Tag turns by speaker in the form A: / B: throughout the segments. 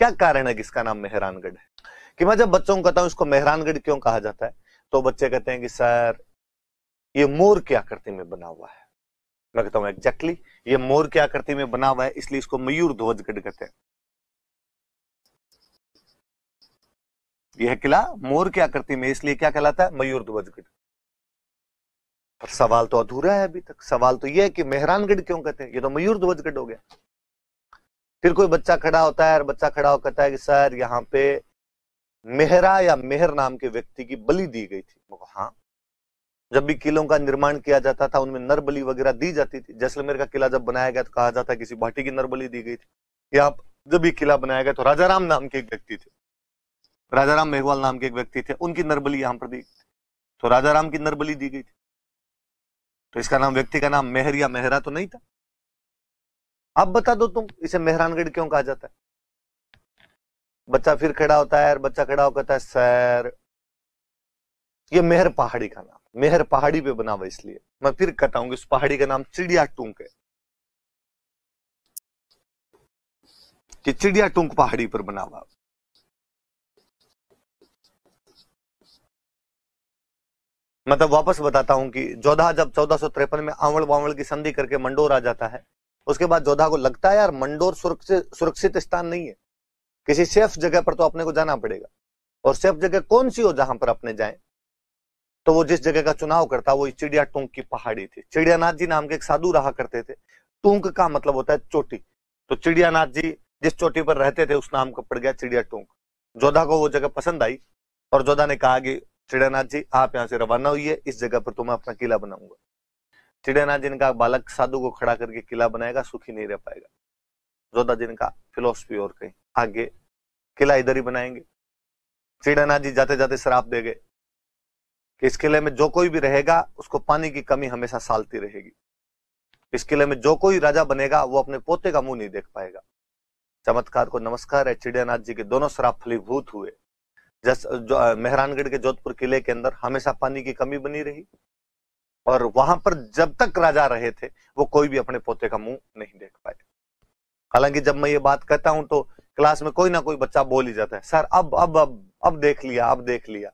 A: क्या कारण है कि इसका नाम मेहरानगढ़ है? कि मैं जब बच्चों को कहता हूं इसको मेहरानगढ़ क्यों कहा जाता है, तो बच्चे कहते हैं कि सर ये मोर की आकृति में बना हुआ है। मैं कहता हूं एग्जैक्टली, ये मोर की आकृति में बना हुआ है इसलिए इसको मयूर ध्वजगढ़ कहते हैं। यह किला मोर की आकृति में इसलिए क्या कहलाता है? मयूर ध्वजगढ़। पर सवाल तो अधूरा है अभी तक। सवाल तो यह है कि मेहरानगढ़ क्यों कहते हैं? ये तो मयूर ध्वजगढ़ हो गया। फिर कोई बच्चा खड़ा होता है और बच्चा खड़ा होकर कहता है कि सर यहाँ पे मेहरा या मेहर नाम के व्यक्ति की बलि दी गई थी। हाँ, जब भी किलों का निर्माण किया जाता था उनमें नर बलि वगैरह दी जाती थी। जैसलमेर का किला जब बनाया गया तो कहा जाता है किसी भाटी की नर बलि दी गई थी। यहाँ जब भी किला बनाया गया तो राजाराम नाम के एक व्यक्ति थे, राजाराम मेघवाल नाम के एक व्यक्ति थे, उनकी नरबली यहां पर दी, तो राजाराम की नरबली दी गई थी। तो इसका नाम, व्यक्ति का नाम मेहर या मेहरा तो नहीं था। अब बता दो तुम इसे मेहरानगढ़ क्यों कहा जाता है? बच्चा फिर खड़ा होता है और बच्चा खड़ा होकर कहता है सर ये मेहर पहाड़ी का नाम, मेहर पहाड़ी पे बना हुआ इसलिए। मैं फिर कहता हूं कि उस पहाड़ी का नाम चिड़िया टूंक है, कि चिड़िया टूंक पहाड़ी पर बना हुआ। मतलब वापस बताता हूं कि जोधा जब 1453 में आवड़ वावड़ की संधि करके मंडोर आ जाता है, उसके बाद जोधा को लगता है यार मंडोर सुरक्षित स्थान नहीं है, किसी सेफ जगह पर तो अपने को जाना पड़ेगा। और सेफ जगह कौन सी हो जहां पर अपने जाएं? तो वो जिस जगह का चुनाव करता वो चिड़िया टूंक की पहाड़ी थी। चिड़ियानाथ जी नाम के एक साधु रहा करते थे। टूंक का मतलब होता है चोटी, तो चिड़ियानाथ जी जिस चोटी पर रहते थे उस नाम का पड़ गया चिड़िया टूंक। जोधा को वो जगह पसंद आई और जोधा ने कहा कि चिड़ियानाथ जी आप यहाँ से रवाना हुई, इस जगह पर तो मैं अपना किला बनाऊंगा। चिड़ियानाथ जी ने कहा बालक साधु को खड़ा करके किला बनाएगा सुखी नहीं रह पाएगा। जोधा जी ने कहा फिलोसफी और कहीं आगे, किला इधर ही बनाएंगे। चिड़ियानाथ जी जाते जाते श्राप दे गए कि इस किले में जो कोई भी रहेगा उसको पानी की कमी हमेशा सालती रहेगी। इस किले में जो कोई राजा बनेगा वो अपने पोते का मुंह नहीं देख पाएगा। चमत्कार को नमस्कार है, चिड़ियानाथ जी के दोनों श्राप फलीभूत हुए। मेहरानगढ़ के जोधपुर किले के अंदर हमेशा पानी की कमी बनी रही और वहां पर जब तक राजा रहे थे वो कोई भी अपने पोते का मुंह नहीं देख पाए। हालांकि जब मैं ये बात कहता हूं तो क्लास में कोई ना कोई बच्चा बोल ही जाता है सर अब देख लिया, अब देख लिया।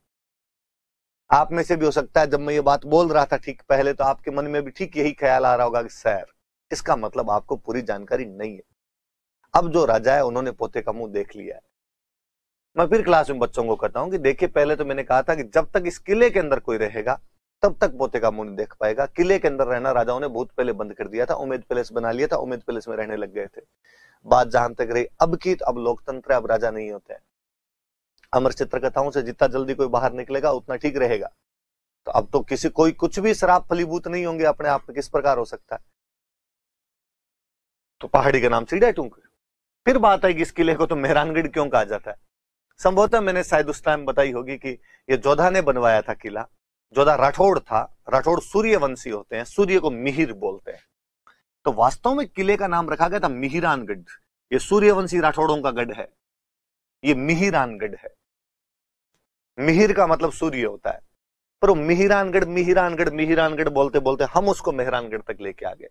A: आप में से भी हो सकता है जब मैं ये बात बोल रहा था ठीक पहले तो आपके मन में भी ठीक यही ख्याल आ रहा होगा कि सर इसका मतलब आपको पूरी जानकारी नहीं है, अब जो राजा है उन्होंने पोते का मुंह देख लिया है। मैं फिर क्लास में बच्चों को कहता हूं कि देखिए पहले तो मैंने कहा था कि जब तक इस किले के अंदर कोई रहेगा तब तक पोते का मुंह नहीं देख पाएगा। किले के अंदर रहना राजाओं ने बहुत पहले बंद कर दिया था, उम्मेद पैलेस बना लिया था, उम्मेद पैलेस में रहने लग गए थे। बात जहां तक रही अब की, तो अब लोकतंत्र है, अब राजा नहीं होते हैं। अमर चित्र कथाओं से जितना जल्दी कोई बाहर निकलेगा उतना ठीक रहेगा। तो अब तो किसी कोई कुछ भी श्राप फलीभूत नहीं होंगे अपने आप में, किस प्रकार हो सकता है? तो पहाड़ी का नाम चिड़िया टूंक। फिर बात है कि इस किले को तो मेहरानगढ़ क्यों कहा जाता है? संभवतः मैंने शायद उस टाइम बताई होगी कि ये जोधा ने बनवाया था किला। जोधा राठौड़ था, राठौड़ सूर्यवंशी होते हैं, सूर्य को मिहिर बोलते हैं। तो वास्तव में किले का नाम रखा गया था मिहिरानगढ़। ये सूर्यवंशी राठौड़ों का गढ़ है, ये मिहिरानगढ़ है। मिहिर का मतलब सूर्य होता है, पर वो मिहिरानगढ़ मिहिरानगढ़ मिहिरानगढ़ बोलते बोलते हम उसको मेहरानगढ़ तक लेके आ गए।